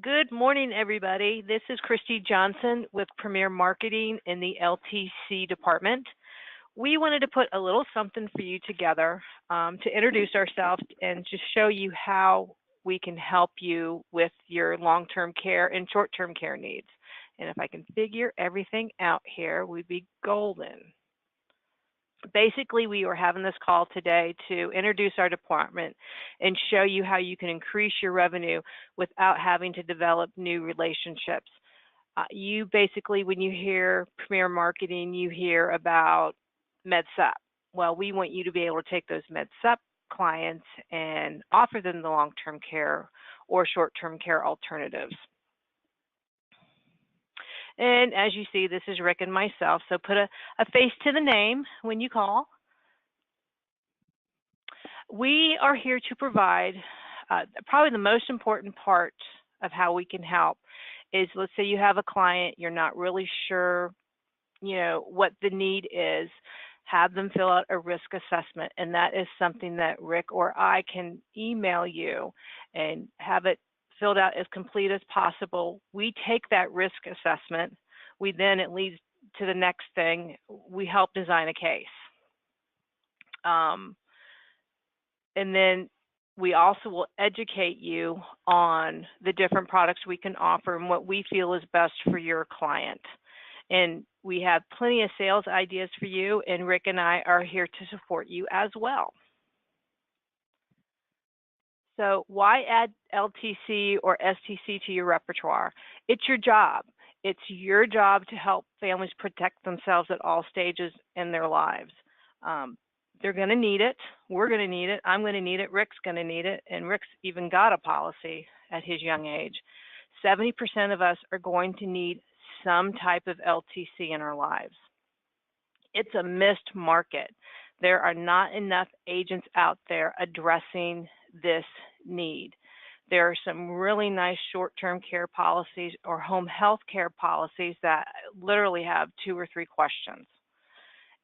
Good morning, everybody. This is Christy Johnson with Premier Marketing in the LTC department. We wanted to put a little something for you together to introduce ourselves and just show you how we can help you with your long-term care and short-term care needs. And if I can figure everything out here, we'd be golden. Basically, we are having this call today to introduce our department and show you how you can increase your revenue without having to develop new relationships. You basically, when you hear Premier Marketing, you hear about MedSup. Well, we want you to be able to take those MedSup clients and offer them the long-term care or short-term care alternatives. And as you see, this is Rick and myself, so put a face to the name when you call. We are here to provide probably the most important part of how we can help is, let's say you have a client, you're not really sure, what the need is, have them fill out a risk assessment, and that is something that Rick or I can email you and have it filled out as complete as possible. We take that risk assessment. It leads to the next thing. We help design a case. And then we also will educate you on the different products we can offer and what we feel is best for your client. And we have plenty of sales ideas for you, and Rick and I are here to support you as well. So why add LTC or STC to your repertoire? It's your job. It's your job to help families protect themselves at all stages in their lives. They're going to need it. We're going to need it. I'm going to need it. Rick's going to need it. And Rick's even got a policy at his young age. 70% of us are going to need some type of LTC in our lives. It's a missed market. There are not enough agents out there addressing this need. There are some really nice short-term care policies or home health care policies that literally have 2 or 3 questions.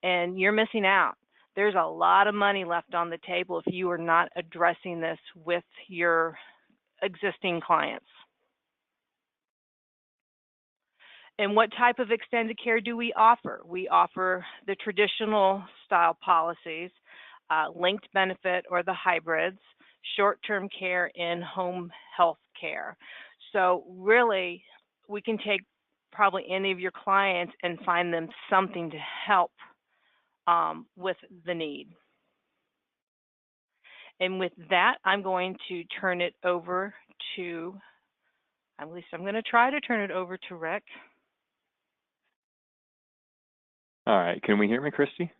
And you're missing out. There's a lot of money left on the table if you are not addressing this with your existing clients. And what type of extended care do we offer? We offer the traditional style policies, linked benefit or the hybrids, short-term care, and home health care. So really, we can take probably any of your clients and find them something to help with the need. And with that, I'm going to turn it over to, at least I'm going to try to turn it over to Rick. All right. Can we hear me, Christy?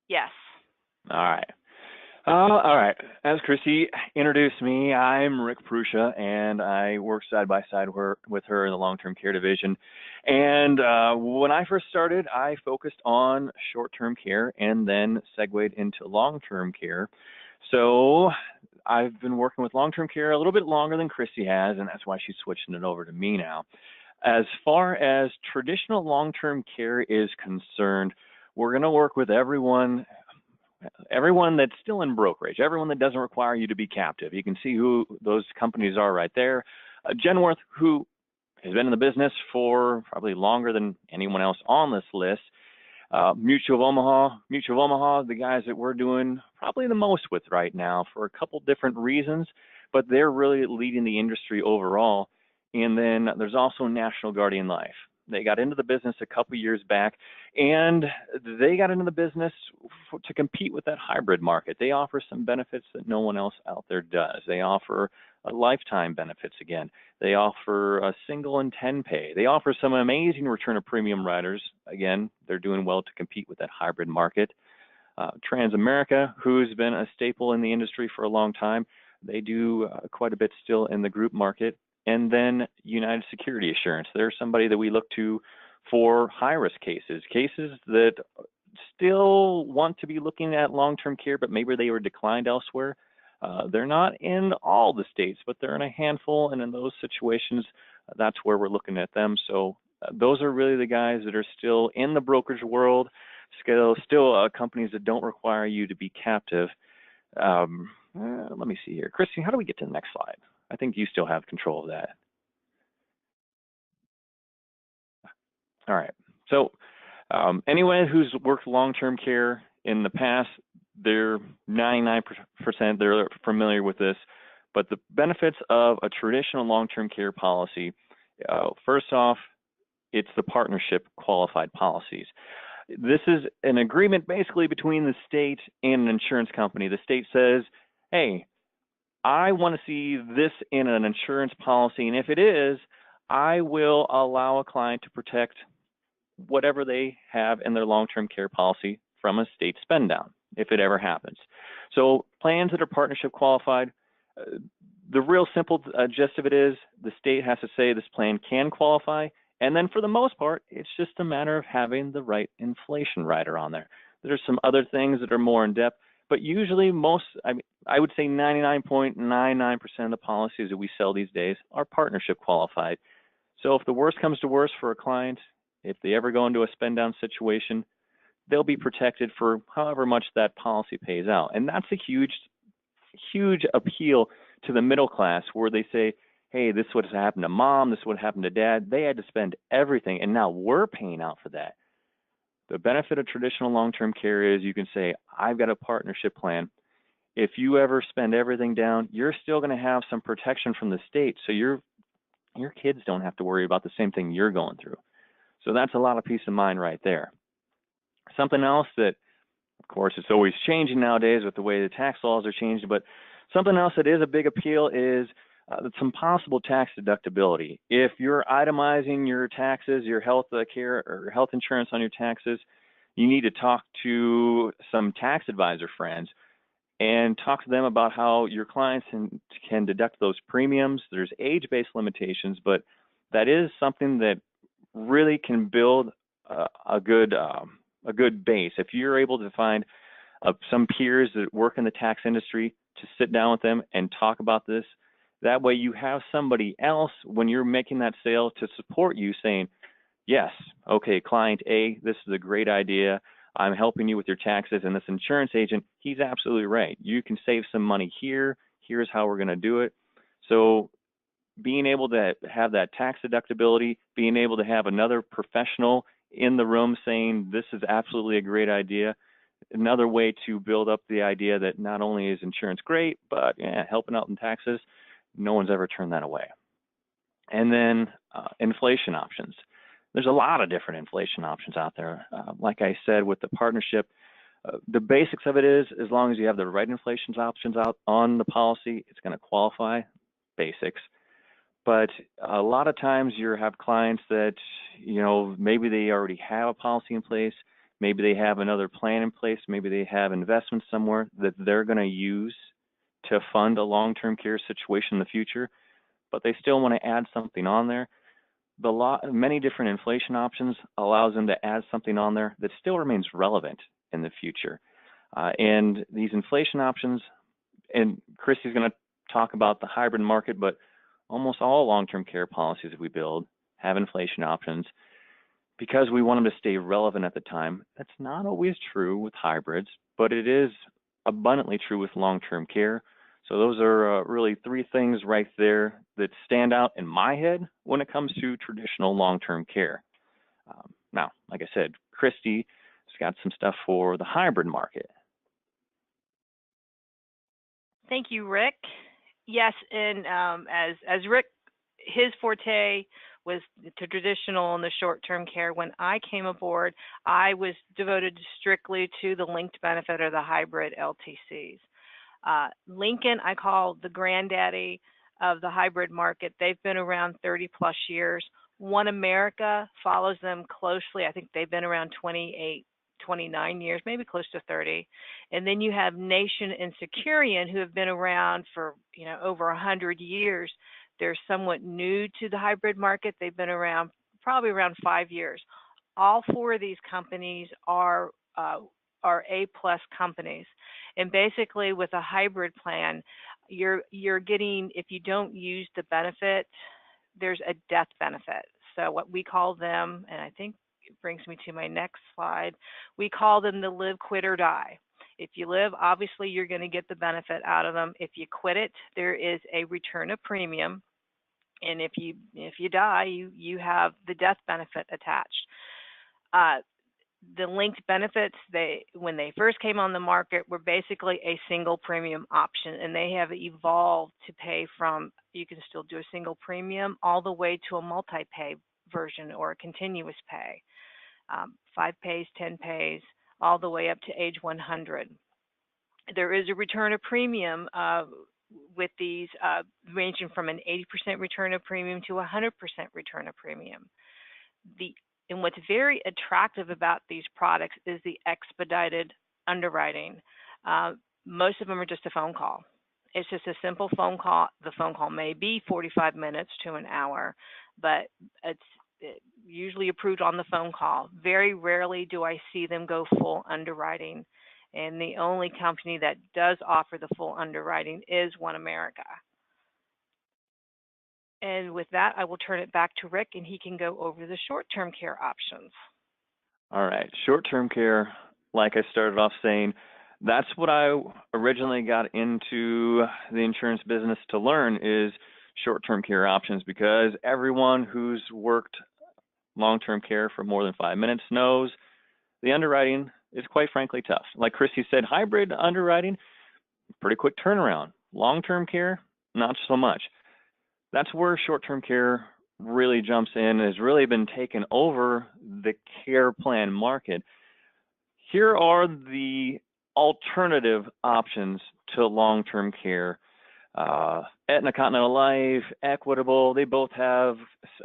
Yes. All right. All right. As Christy introduced me, I'm Rick Pruscia, and I work side by side with her in the long-term care division. And when I first started, I focused on short-term care and then segued into long-term care. So I've been working with long-term care a little bit longer than Christy has, and that's why she's switching it over to me now. As far as traditional long-term care is concerned, we're going to work with everyone that's still in brokerage, everyone that doesn't require you to be captive. You can see who those companies are right there. Genworth, who has been in the business for probably longer than anyone else on this list. Mutual of Omaha, the guys that we're doing probably the most with right now for a couple different reasons, but they're really leading the industry overall. And then there's also National Guardian Life. They got into the business a couple years back, and they got into the business to compete with that hybrid market. They offer some benefits that no one else out there does. They offer lifetime benefits again. They offer a single and 10 pay. They offer some amazing return of premium riders. Again, they're doing well to compete with that hybrid market. Transamerica, who's been a staple in the industry for a long time, they do quite a bit still in the group market. And then United Security Assurance. They're somebody that we look to for high-risk cases that still want to be looking at long-term care, but maybe they were declined elsewhere. They're not in all the states, but they're in a handful, and in those situations, that's where we're looking at them. So those are really the guys that are still in the brokerage world, still companies that don't require you to be captive. Let me see here. Christine, how do we get to the next slide? I think you still have control of that. All right. So anyone who's worked long-term care in the past, they're 99% they're familiar with this. But the benefits of a traditional long-term care policy, first off, it's the partnership qualified policies. This is an agreement basically between the state and an insurance company. The state says, hey, I want to see this in an insurance policy, and if it is, I will allow a client to protect whatever they have in their long-term care policy from a state spend down, if it ever happens. So plans that are partnership qualified, the real simple gist of it is the state has to say this plan can qualify, and then for the most part, it's just a matter of having the right inflation rider on there. There's some other things that are more in depth, but usually I would say 99.99% of the policies that we sell these days are partnership qualified. So if the worst comes to worst for a client, if they ever go into a spend down situation, they'll be protected for however much that policy pays out. And that's a huge appeal to the middle class, where they say, hey, this is what has happened to mom, this is what happened to dad. They had to spend everything, and now we're paying out for that. The benefit of traditional long-term care is you can say, I've got a partnership plan. If you ever spend everything down, you're still going to have some protection from the state, so your kids don't have to worry about the same thing you're going through. So that's a lot of peace of mind right there. Something else that, of course, it's always changing nowadays with the way the tax laws are changed, but something else that is a big appeal is some possible tax deductibility. If you're itemizing your taxes, your health care or health insurance on your taxes, you need to talk to some tax advisor friends and talk to them about how your clients can deduct those premiums. There's age-based limitations, but that is something that really can build a good base. If you're able to find some peers that work in the tax industry to sit down with them and talk about this, that way you have somebody else when you're making that sale to support you, saying, yes, okay, client A, this is a great idea. I'm helping you with your taxes, and this insurance agent, he's absolutely right. You can save some money here. Here's how we're going to do it. So being able to have that tax deductibility, being able to have another professional in the room saying this is absolutely a great idea, another way to build up the idea that not only is insurance great, but helping out in taxes, no one's ever turned that away. And then inflation options. There's a lot of different inflation options out there. Like I said, with the partnership, the basics of it is, as long as you have the right inflation options out on the policy, it's going to qualify. Basics. But a lot of times you have clients that, maybe they already have a policy in place, maybe they have another plan in place, maybe they have investments somewhere that they're going to use to fund a long-term care situation in the future, but they still want to add something on there. Many different inflation options allows them to add something on there that still remains relevant in the future. And these inflation options, and Christy's going to talk about the hybrid market, but almost all long-term care policies that we build have inflation options because we want them to stay relevant at the time. That's not always true with hybrids, but it is abundantly true with long-term care. So those are really three things right there that stand out in my head when it comes to traditional long-term care. Now, like I said, Christy has got some stuff for the hybrid market. Thank you, Rick. Yes, and as Rick, his forte was to traditional and the short-term care. When I came aboard, I was devoted strictly to the linked benefit or the hybrid LTCs. Lincoln, I call the granddaddy of the hybrid market. They've been around 30 plus years. One America follows them closely. I think they've been around 28, 29 years, maybe close to 30. And then you have Nation and Securian, who have been around for over 100 years. They're somewhat new to the hybrid market. They've been around probably around 5 years. All four of these companies are A-plus companies. And basically with a hybrid plan, you're getting, if you don't use the benefit, there's a death benefit. So what we call them, and I think it brings me to my next slide, we call them the live, quit, or die. If you live, obviously you're going to get the benefit out of them. If you quit it, there is a return of premium. And if you die, you have the death benefit attached. The linked benefits, when they first came on the market, were basically a single premium option, and they have evolved to pay from, you can still do a single premium, all the way to a multi-pay version or a continuous pay. 5 pays, 10 pays, all the way up to age 100. There is a return of premium with these ranging from an 80% return of premium to 100% return of premium. And what's very attractive about these products is the expedited underwriting. Most of them are just a phone call. It's just a simple phone call. The phone call may be 45 minutes to an hour, but it's usually approved on the phone call. Very rarely do I see them go full underwriting. And the only company that does offer the full underwriting is One America. And with that, I will turn it back to Rick, and he can go over the short-term care options. All right, short-term care, like I started off saying, that's what I originally got into the insurance business to learn, is short-term care options, because everyone who's worked long-term care for more than 5 minutes knows the underwriting is quite frankly tough. Like Chrissy said, hybrid underwriting, pretty quick turnaround. Long-term care, not so much. That's where short-term care really jumps in and has really been taken over the care plan market. Here are the alternative options to long-term care. Aetna, Continental Life, Equitable, they both have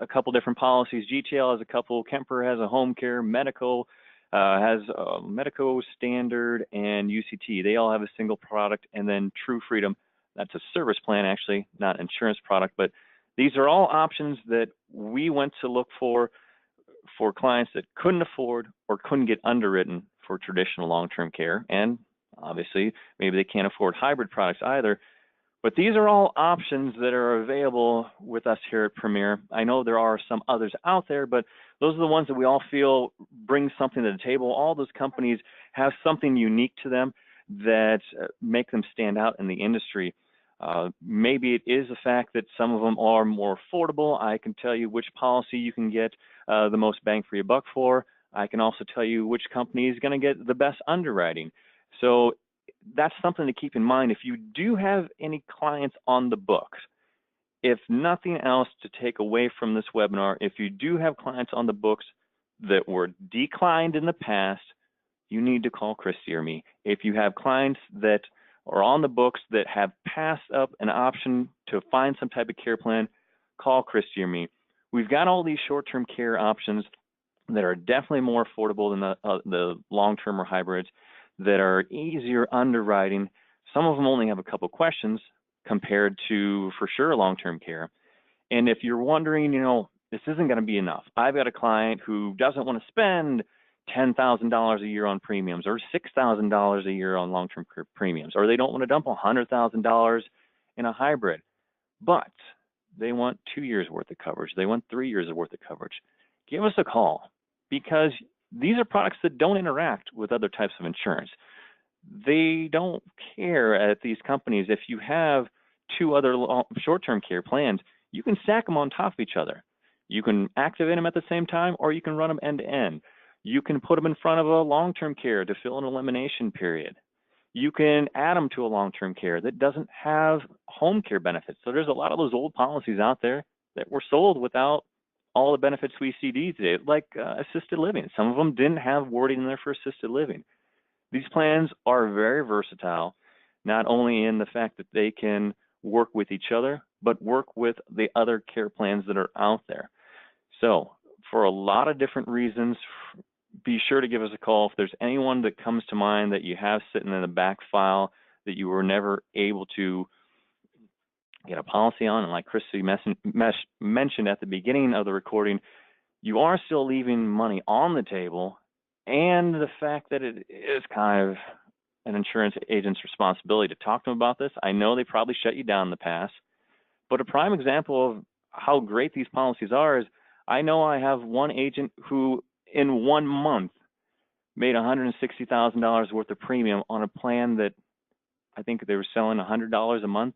a couple different policies. GTL has a couple, Kemper has a home care, Medical has Medico Standard, and UCT. They all have a single product, and then True Freedom, that's a service plan actually, not an insurance product, but these are all options that we went to look for clients that couldn't afford or couldn't get underwritten for traditional long-term care, and obviously maybe they can't afford hybrid products either. But these are all options that are available with us here at Premier. I know there are some others out there, but those are the ones that we all feel bring something to the table. All those companies have something unique to them that make them stand out in the industry. Maybe it is the fact that some of them are more affordable. I can tell you which policy you can get the most bang for your buck for. I can also tell you which company is going to get the best underwriting. So that's something to keep in mind. If you do have any clients on the books, if nothing else to take away from this webinar, if you do have clients on the books that were declined in the past, you need to call Christy or me. If you have clients that are on the books that have passed up an option to find some type of care plan, call Christy or me. We've got all these short-term care options that are definitely more affordable than the long-term or hybrids, that are easier underwriting. Some of them only have a couple questions compared to, for sure, long-term care. And if you're wondering, this isn't going to be enough. I've got a client who doesn't want to spend $10,000 a year on premiums or $6,000 a year on long-term care premiums, or they don't want to dump $100,000 in a hybrid, but they want 2 years worth of coverage. They want 3 years worth of coverage. Give us a call, because these are products that don't interact with other types of insurance. They don't care at these companies. If you have two other short-term care plans, you can stack them on top of each other. You can activate them at the same time, or you can run them end-to-end. You can put them in front of a long-term care to fill an elimination period. You can add them to a long-term care that doesn't have home care benefits. So there's a lot of those old policies out there that were sold without all the benefits we see these days, like assisted living. Some of them didn't have wording in there for assisted living. These plans are very versatile, not only in the fact that they can work with each other, but work with the other care plans that are out there. So for a lot of different reasons, be sure to give us a call. If there's anyone that comes to mind that you have sitting in the back file that you were never able to get a policy on, and like Christy mentioned at the beginning of the recording, you are still leaving money on the table, and the fact that it is kind of an insurance agent's responsibility to talk to them about this. I know they probably shut you down in the past, but a prime example of how great these policies are is I know I have one agent who in 1 month made $160,000 worth of premium on a plan that I think they were selling $100 a month.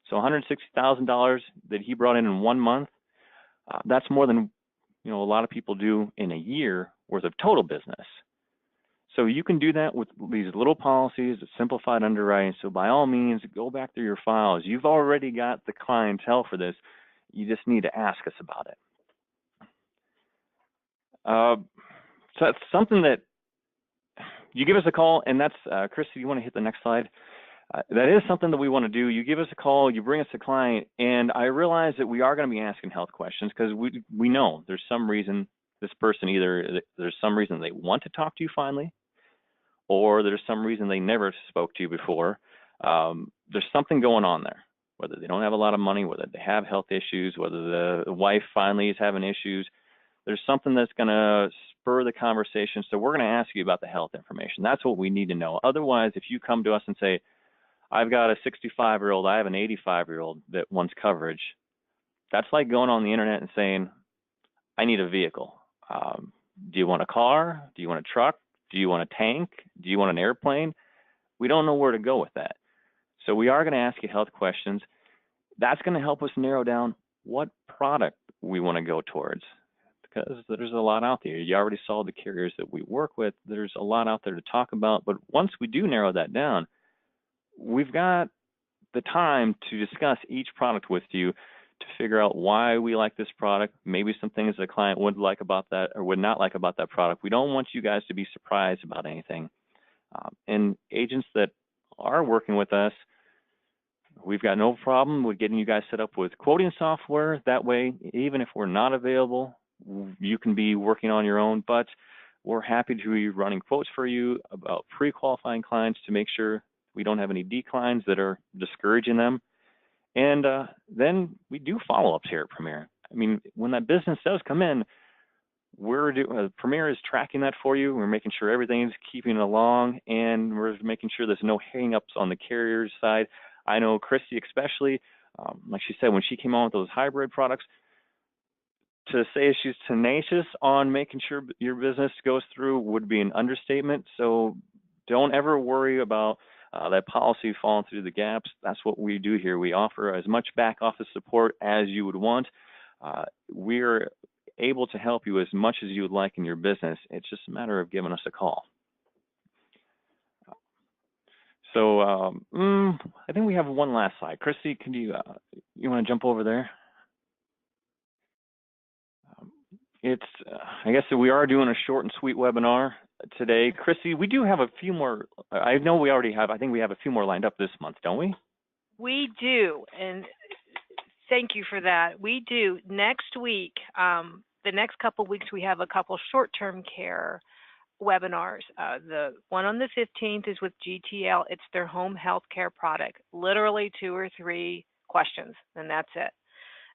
So $160,000 that he brought in 1 month, that's more than a lot of people do in a year worth of total business. So you can do that with these little policies, simplified underwriting. So by all means, go back through your files. You've already got the clientele for this. You just need to ask us about it. So that's something that you give us a call, and that's, Christy, you want to hit the next slide? That is something that we want to do. You give us a call, you bring us a client, and I realize that we are going to be asking health questions because we know there's some reason this person, either there's some reason they want to talk to you finally, or there's some reason they never spoke to you before. There's something going on there, whether they don't have a lot of money, whether they have health issues, whether the wife finally is having issues. There's something that's going to spur the conversation. So we're going to ask you about the health information. That's what we need to know. Otherwise, if you come to us and say, I've got a 65-year-old, I have an 85-year-old that wants coverage, that's like going on the internet and saying, I need a vehicle. Do you want a car? Do you want a truck? Do you want a tank? Do you want an airplane? We don't know where to go with that. So we are going to ask you health questions. That's going to help us narrow down what product we want to go towards, because there's a lot out there. You already saw the carriers that we work with. There's a lot out there to talk about. But once we do narrow that down, we've got the time to discuss each product with you to figure out why we like this product, maybe some things the client would like about that or would not like about that product. We don't want you guys to be surprised about anything. And agents that are working with us, we've got no problem with getting you guys set up with quoting software. That way, even if we're not available, you can be working on your own, but we're happy to be running quotes for you about pre-qualifying clients to make sure we don't have any declines that are discouraging them. And then we do follow-ups here at Premier. I mean, when that business does come in, Premier is tracking that for you. We're making sure everything's keeping along, and we're making sure there's no hang-ups on the carrier's side. I know Christy especially, like she said, when she came on with those hybrid products, to say she's tenacious on making sure your business goes through would be an understatement. So don't ever worry about that policy falling through the gaps. That's what we do here. We offer as much back office support as you would want. We're able to help you as much as you would like in your business. It's just a matter of giving us a call. So I think we have one last slide. Christy, can you want to jump over there? I guess we are doing a short and sweet webinar today. Christy, we do have a few more. I know we already have. I think we have a few more lined up this month, don't we? We do, and thank you for that. We do. Next week, the next couple weeks, we have a couple short-term care webinars. The one on the 15th is with GTL. It's their home health care product. Literally 2 or 3 questions, and that's it.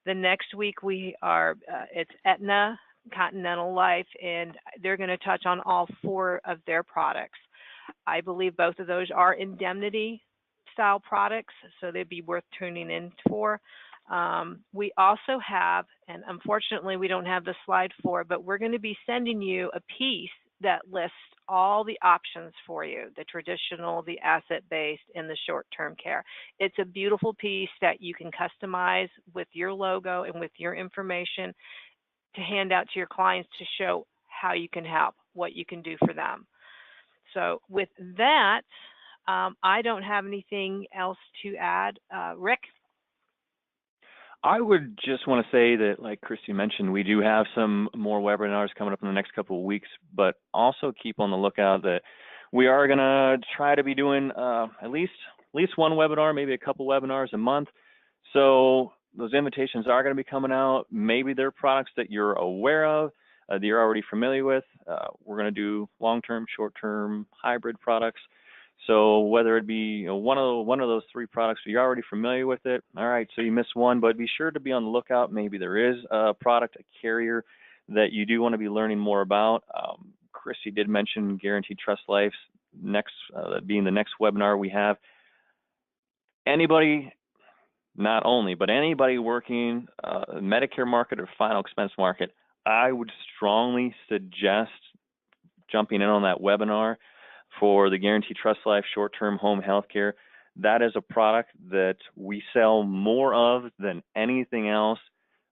The next week it's Aetna, Continental Life, and they're going to touch on all 4 of their products. I believe both of those are indemnity style products, so they'd be worth tuning in for. We also have, and unfortunately we don't have the slide for it, but we're going to be sending you a piece that lists all the options for you, the traditional, the asset-based, and the short-term care. It's a beautiful piece that you can customize with your logo and with your information to hand out to your clients to show how you can help, what you can do for them. So with that, I don't have anything else to add. Rick? I would just want to say that, like Christy mentioned, we do have some more webinars coming up in the next couple of weeks, but also keep on the lookout that we are going to try to be doing at least one webinar, maybe a couple webinars a month. So those invitations are going to be coming out. Maybe they're products that you're aware of, that you're already familiar with. We're going to do long-term, short-term, hybrid products. So whether it be one of those 3 products, you're already familiar with it. All right, so you missed one, but be sure to be on the lookout. Maybe there is a product, a carrier that you do want to be learning more about. Chrissy did mention Guaranteed Trust Life's next being the next webinar we have. Anybody, not only, but anybody working Medicare market or final expense market, I would strongly suggest jumping in on that webinar for the Guaranteed Trust Life short-term home health care. That is a product that we sell more of than anything else.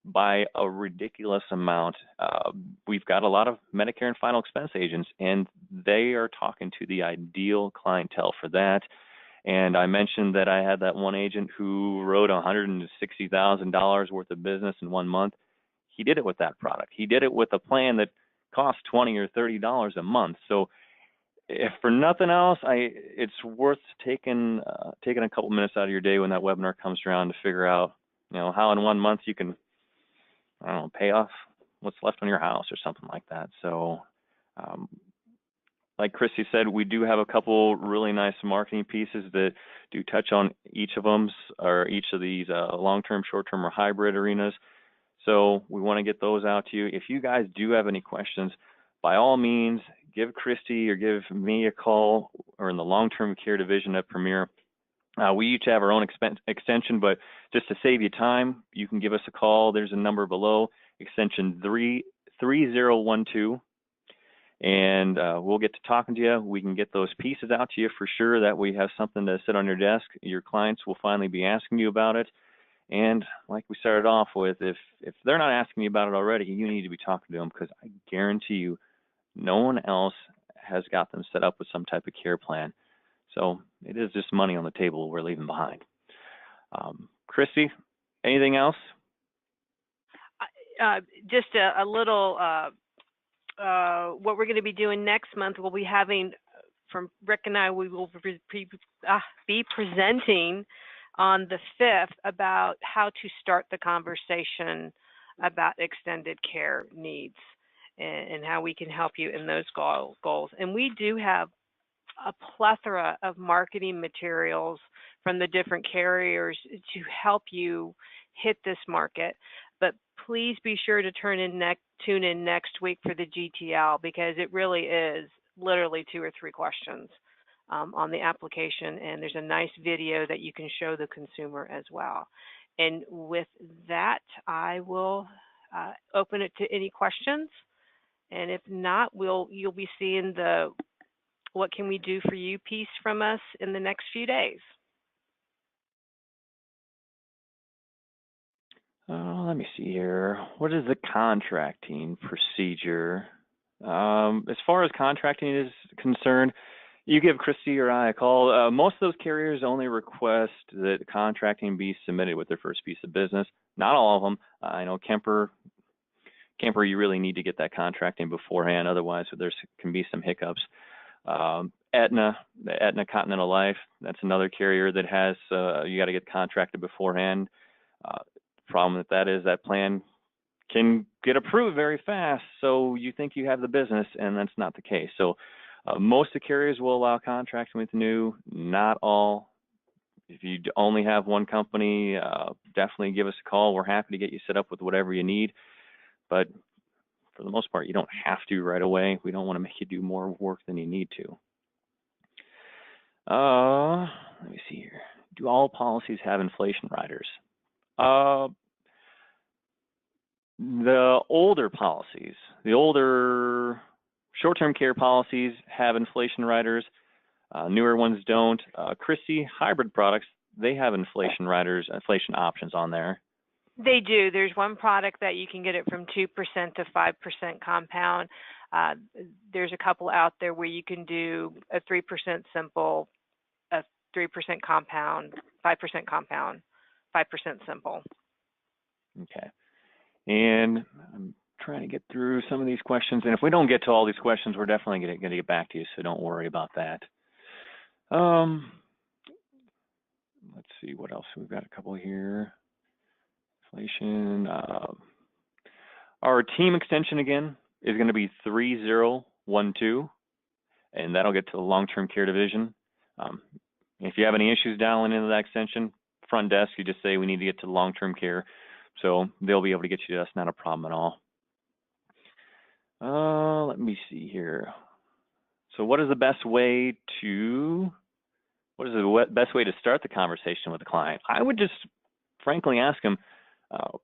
by a ridiculous amount. We've got a lot of Medicare and final expense agents, and they are talking to the ideal clientele for that. And I mentioned that I had that one agent who wrote $160,000 worth of business in 1 month. He did it with that product. He did it with a plan that cost $20 or $30 a month. So if for nothing else, it's worth taking a couple minutes out of your day when that webinar comes around to figure out, how in 1 month you can, I don't know, pay off what's left on your house or something like that. So, like Christy said, we do have a couple really nice marketing pieces that do touch on each of them, or each of these long-term, short-term, or hybrid arenas. So we want to get those out to you. If you guys do have any questions, by all means, give Christy or give me a call, or in the long-term care division at Premier. We each have our own extension, but just to save you time, you can give us a call. There's a number below, extension 3012. And we'll get to talking to you. We can get those pieces out to you for sure, that we have something to sit on your desk. Your clients will finally be asking you about it. And like we started off with, if they're not asking you about it already, you need to be talking to them, because I guarantee you no one else has got them set up with some type of care plan. So it is just money on the table we're leaving behind. Christy, anything else? Just a little, what we're going to be doing next month, we'll be having, from Rick and I, we will be presenting on the 5th about how to start the conversation about extended care needs, and how we can help you in those goals. And we do have a plethora of marketing materials from the different carriers to help you hit this market. But please be sure to tune in next week for the GTL, because it really is literally 2 or 3 questions on the application, and there's a nice video that you can show the consumer as well. And with that, I will open it to any questions. And if not, you'll be seeing the "What Can We Do For You" piece from us in the next few days. Let me see here. What is the contracting procedure? As far as contracting is concerned, you give Christy or I a call. Most of those carriers only request that contracting be submitted with their first piece of business. Not all of them. I know Kemper, you really need to get that contracting beforehand. Otherwise, there can be some hiccups. Aetna Continental Life, that's another carrier that has, you got to get contracted beforehand. Problem with that is that plan can get approved very fast, so you think you have the business, and that's not the case. So most of the carriers will allow contracting with new, not all. If you only have one company, definitely give us a call. We're happy to get you set up with whatever you need, but for the most part, you don't have to right away. We don't want to make you do more work than you need to. Let me see here. Do all policies have inflation riders? The older policies, the older short-term care policies have inflation riders. Newer ones don't. Christy, hybrid products, they have inflation riders, inflation options on there. They do. There's one product that you can get it from 2% to 5% compound. There's a couple out there where you can do a 3% simple, a 3% compound, 5% compound, 5% simple. Okay. And I'm trying to get through some of these questions. And if we don't get to all these questions, we're definitely going to get back to you, so don't worry about that. Let's see what else. We've got a couple here. Inflation. Our team extension again is going to be 3012, and that'll get to the long-term care division. If you have any issues dialing into that extension, front desk, you just say we need to get to the long-term care. So they'll be able to get you to us, not a problem at all. Let me see here. So what is the best way to start the conversation with a client? I would just frankly ask them,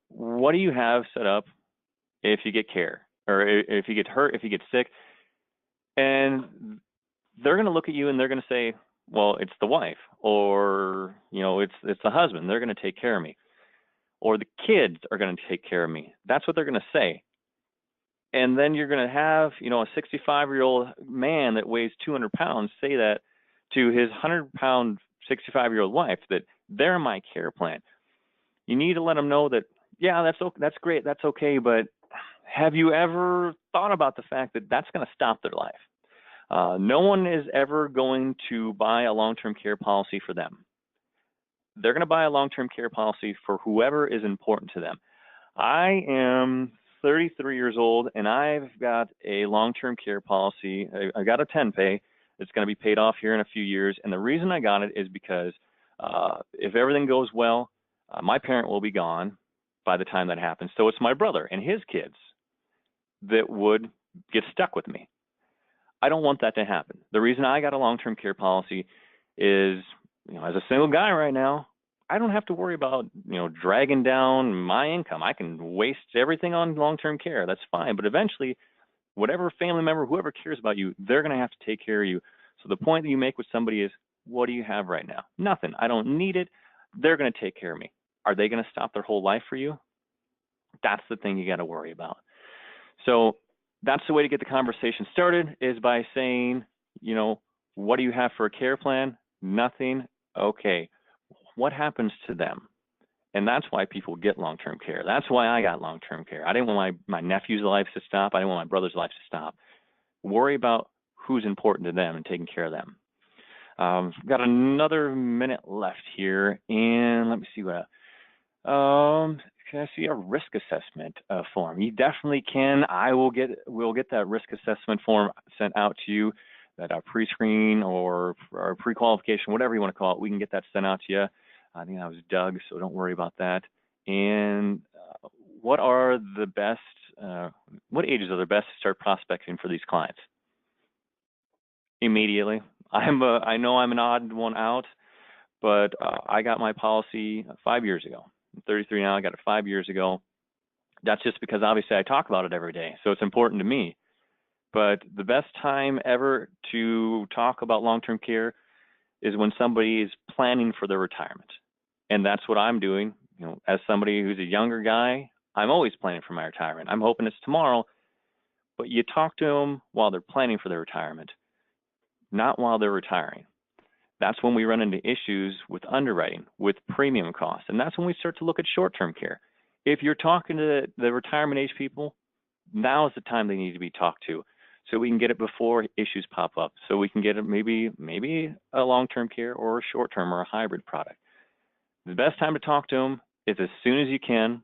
what do you have set up if you get care, or if you get hurt, if you get sick? And they're going to look at you and they're going to say, well, it's the wife, or it's the husband. They're going to take care of me. or the kids are going to take care of me. That's what they're going to say. And then you're going to have, a 65-year-old man that weighs 200 pounds say that to his 100-pound 65-year-old wife, that they're my care plan. You need to let them know that, yeah, that's great, that's okay, but have you ever thought about the fact that that's going to stop their life? No one is ever going to buy a long-term care policy for them. They're going to buy a long-term care policy for whoever is important to them. I am 33 years old, and I've got a long-term care policy. I got a 10-pay. It's going to be paid off here in a few years. And the reason I got it is because if everything goes well, my parent will be gone by the time that happens. So it's my brother and his kids that would get stuck with me. I don't want that to happen. The reason I got a long-term care policy is, as a single guy right now, I don't have to worry about, dragging down my income. I can waste everything on long-term care. That's fine. But eventually, whatever family member, whoever cares about you, they're going to have to take care of you. So the point that you make with somebody is, what do you have right now? Nothing. I don't need it. They're going to take care of me. Are they going to stop their whole life for you? That's the thing you got to worry about. So that's the way to get the conversation started, is by saying, what do you have for a care plan? Nothing. Okay. What happens to them? And that's why people get long-term care. That's why I got long-term care. I didn't want my nephew's life to stop. I didn't want my brother's life to stop. Worry about who's important to them and taking care of them. Got another minute left here, and let me see what. Can I see a risk assessment form? You definitely can. We'll get that risk assessment form sent out to you. That pre-screen or pre-qualification, whatever you want to call it, we can get that sent out to you. I think that was Doug, so don't worry about that. And what ages are the best to start prospecting for these clients? Immediately. I know I'm an odd one out, but I got my policy 5 years ago. I'm 33 now. I got it 5 years ago. That's just because obviously I talk about it every day, so it's important to me. But the best time ever to talk about long-term care is when somebody is planning for their retirement. And that's what I'm doing. As somebody who's a younger guy, I'm always planning for my retirement. I'm hoping it's tomorrow, but you talk to them while they're planning for their retirement, not while they're retiring. That's when we run into issues with underwriting, with premium costs. And that's when we start to look at short-term care. If you're talking to the retirement age people, now is the time they need to be talked to, so we can get it before issues pop up. So we can get it maybe a long-term care or a short-term or a hybrid product. The best time to talk to them is as soon as you can.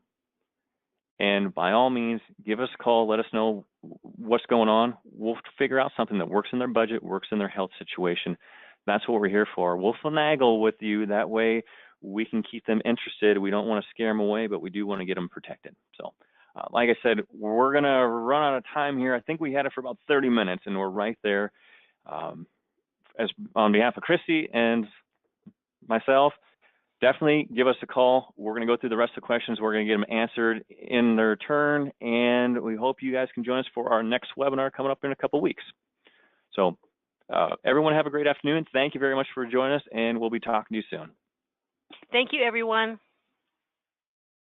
And by all means, give us a call. Let us know what's going on. We'll figure out something that works in their budget, works in their health situation. That's what we're here for. We'll finagle with you. That way we can keep them interested. We don't want to scare them away, but we do want to get them protected. So like I said, we're going to run out of time here. I think we had it for about 30 minutes, and we're right there. As on behalf of Christy and myself, definitely give us a call. We're going to go through the rest of the questions. We're going to get them answered in their turn, and we hope you guys can join us for our next webinar coming up in a couple of weeks. So everyone have a great afternoon. Thank you very much for joining us, and we'll be talking to you soon. Thank you, everyone.